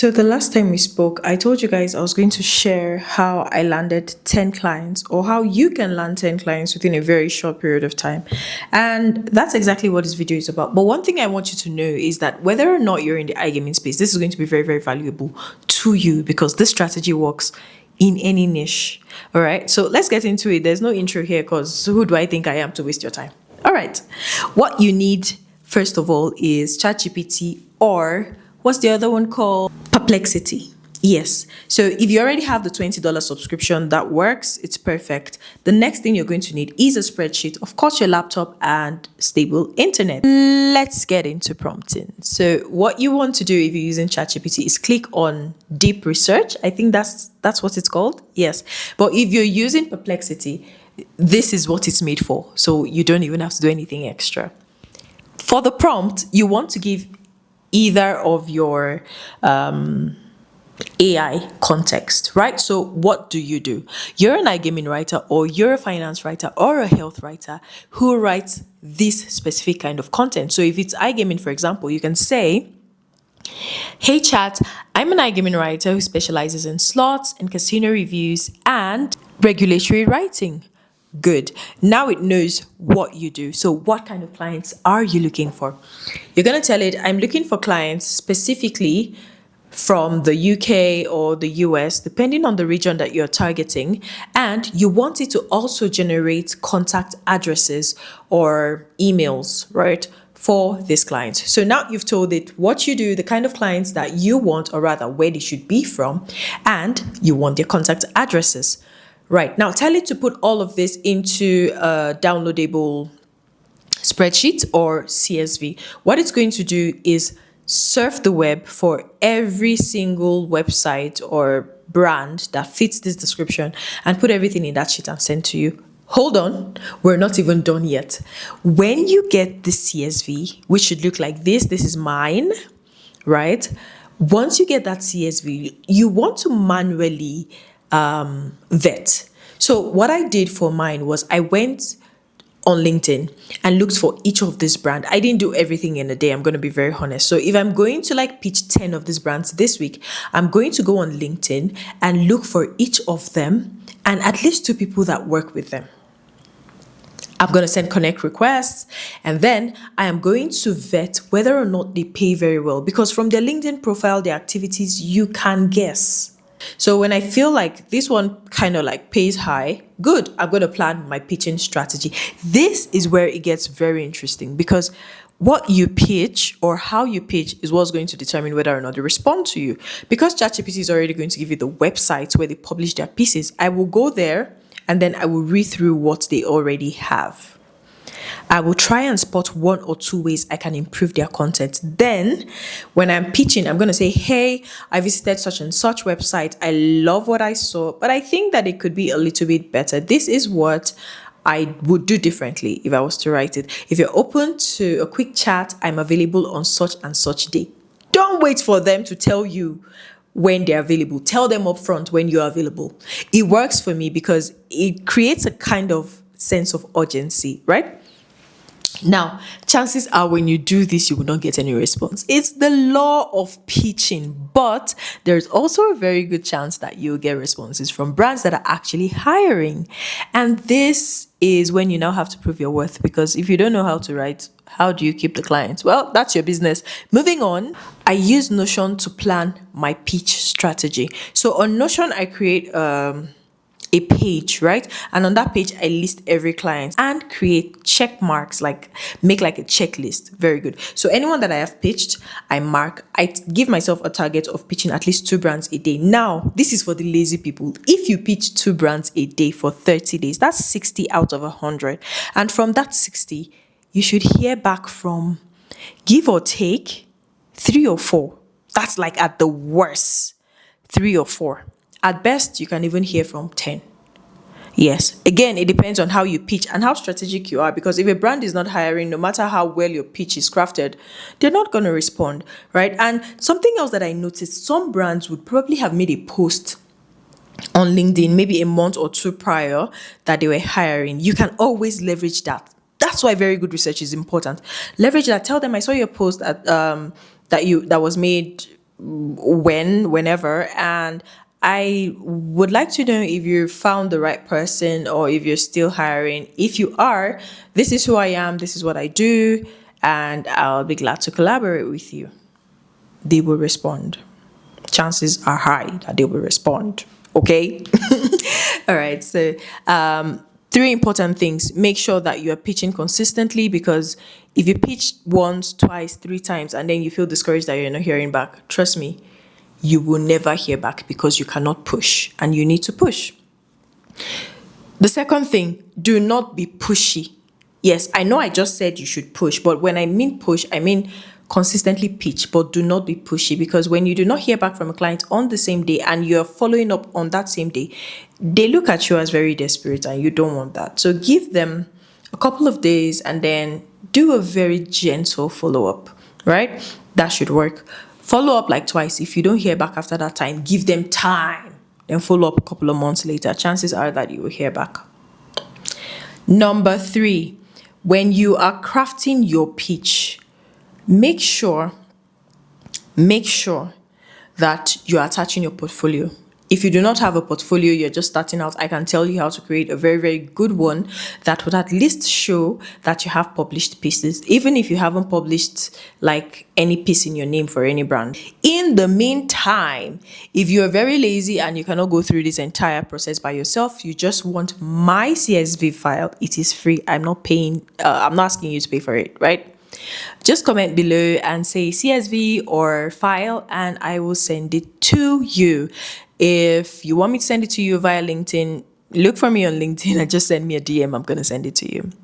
So the last time we spoke, I told you guys I was going to share how I landed 10 clients or how you can land 10 clients within a very short period of time. And that's exactly what this video is about. But one thing I want you to know is that whether or not you're in the iGaming space, this is going to be very, very valuable to you because this strategy works in any niche. All right. So let's get into it. There's no intro here because who do I think I am to waste your time? All right. What you need, first of all, is ChatGPT or what's the other one called? Perplexity. Yes. So if you already have the $20 subscription, that works. It's perfect. The next thing you're going to need is a spreadsheet, of course, your laptop and stable internet. Let's get into prompting. So what you want to do if you're using ChatGPT is click on deep research. I think that's what it's called. Yes. But if you're using Perplexity, this is what it's made for. So you don't even have to do anything extra. For the prompt, you want to give either of your AI context, right? So what do? You're an iGaming writer or you're a finance writer or a health writer who writes this specific kind of content. So if it's iGaming, for example, you can say, hey chat, I'm an iGaming writer who specializes in slots and casino reviews and regulatory writing. Good. Now it knows what you do. So what kind of clients are you looking for? You're going to tell it, I'm looking for clients specifically from the UK or the US, depending on the region that you're targeting. And you want it to also generate contact addresses or emails, right, for this client. So now you've told it what you do, the kind of clients that you want, or rather where they should be from, and you want their contact addresses. Right, now tell it to put all of this into a downloadable spreadsheet or CSV. What it's going to do is surf the web for every single website or brand that fits this description and put everything in that sheet and send to you. Hold on, we're not even done yet. When you get the CSV, which should look like this is mine, right? Once you get that CSV, you want to manually vet. So what I did for mine was I went on LinkedIn and looked for each of this brand. I didn't do everything in a day. I'm going to be very honest. So if I'm going to pitch 10 of these brands this week, I'm going to go on LinkedIn and look for each of them and at least 2 people that work with them. I'm going to send connect requests and then I am going to vet whether or not they pay very well because from their LinkedIn profile, their activities, you can guess. So when I feel like this one kind of pays high, good, I'm going to plan my pitching strategy. This is where it gets very interesting because what you pitch or how you pitch is what's going to determine whether or not they respond to you. Because ChatGPT is already going to give you the websites where they publish their pieces, I will go there and then I will read through what they already have. I will try and spot 1 or 2 ways I can improve their content. Then when I'm pitching, I'm going to say, hey, I visited such and such website. I love what I saw, but I think that it could be a little bit better. This is what I would do differently if I was to write it. If you're open to a quick chat, I'm available on such and such day. Don't wait for them to tell you when they're available. Tell them up front when you're available. It works for me because it creates a kind of sense of urgency, right? Now, chances are when you do this, you will not get any response. It's the law of pitching, but there's also a very good chance that you'll get responses from brands that are actually hiring. And this is when you now have to prove your worth because if you don't know how to write, how do you keep the clients? Well, that's your business. Moving on, I use Notion to plan my pitch strategy. So on Notion, I create a page, right? And on that page, I list every client and create check marks, make a checklist. Very good. So anyone that I have pitched, I mark. I give myself a target of pitching at least 2 brands a day. Now, this is for the lazy people. If you pitch 2 brands a day for 30 days, that's 60 out of 100. And from that 60, you should hear back from, give or take, 3 or 4. That's at the worst, 3 or 4. At best, you can even hear from 10. Yes. Again, it depends on how you pitch and how strategic you are. Because if a brand is not hiring, no matter how well your pitch is crafted, they're not going to respond, right? And something else that I noticed, some brands would probably have made a post on LinkedIn maybe a month or 2 prior that they were hiring. You can always leverage that. That's why very good research is important. Leverage that. Tell them, I saw your post that was made whenever. And I would like to know if you found the right person or if you're still hiring. If you are, this is who I am, this is what I do, and I'll be glad to collaborate with you. They will respond. Chances are high that they will respond. Okay. All right. So, three important things. Make sure that you are pitching consistently, because if you pitch once, twice, three times, and then you feel discouraged that you're not hearing back, trust me, you will never hear back because you cannot push and you need to push. The second thing, do not be pushy. Yes, I know I just said you should push, but when I mean push, I mean consistently pitch, but do not be pushy, because when you do not hear back from a client on the same day and you're following up on that same day, they look at you as very desperate and you don't want that. So give them a couple of days and then do a very gentle follow up, right? That should work. Follow up like twice. If you don't hear back after that time, give them time. Then follow up a couple of months later. Chances are that you will hear back. Number three, when you are crafting your pitch, make sure that you're attaching your portfolio. If you do not have a portfolio, you're just starting out, I can tell you how to create a very, very good one that would at least show that you have published pieces, even if you haven't published like any piece in your name for any brand. In the meantime, if you're very lazy and you cannot go through this entire process by yourself, you just want my CSV file, it is free. I'm not paying, I'm not asking you to pay for it, right? Just comment below and say CSV or file and I will send it to you. If you want me to send it to you via LinkedIn, look for me on LinkedIn and just send me a DM. I'm going to send it to you.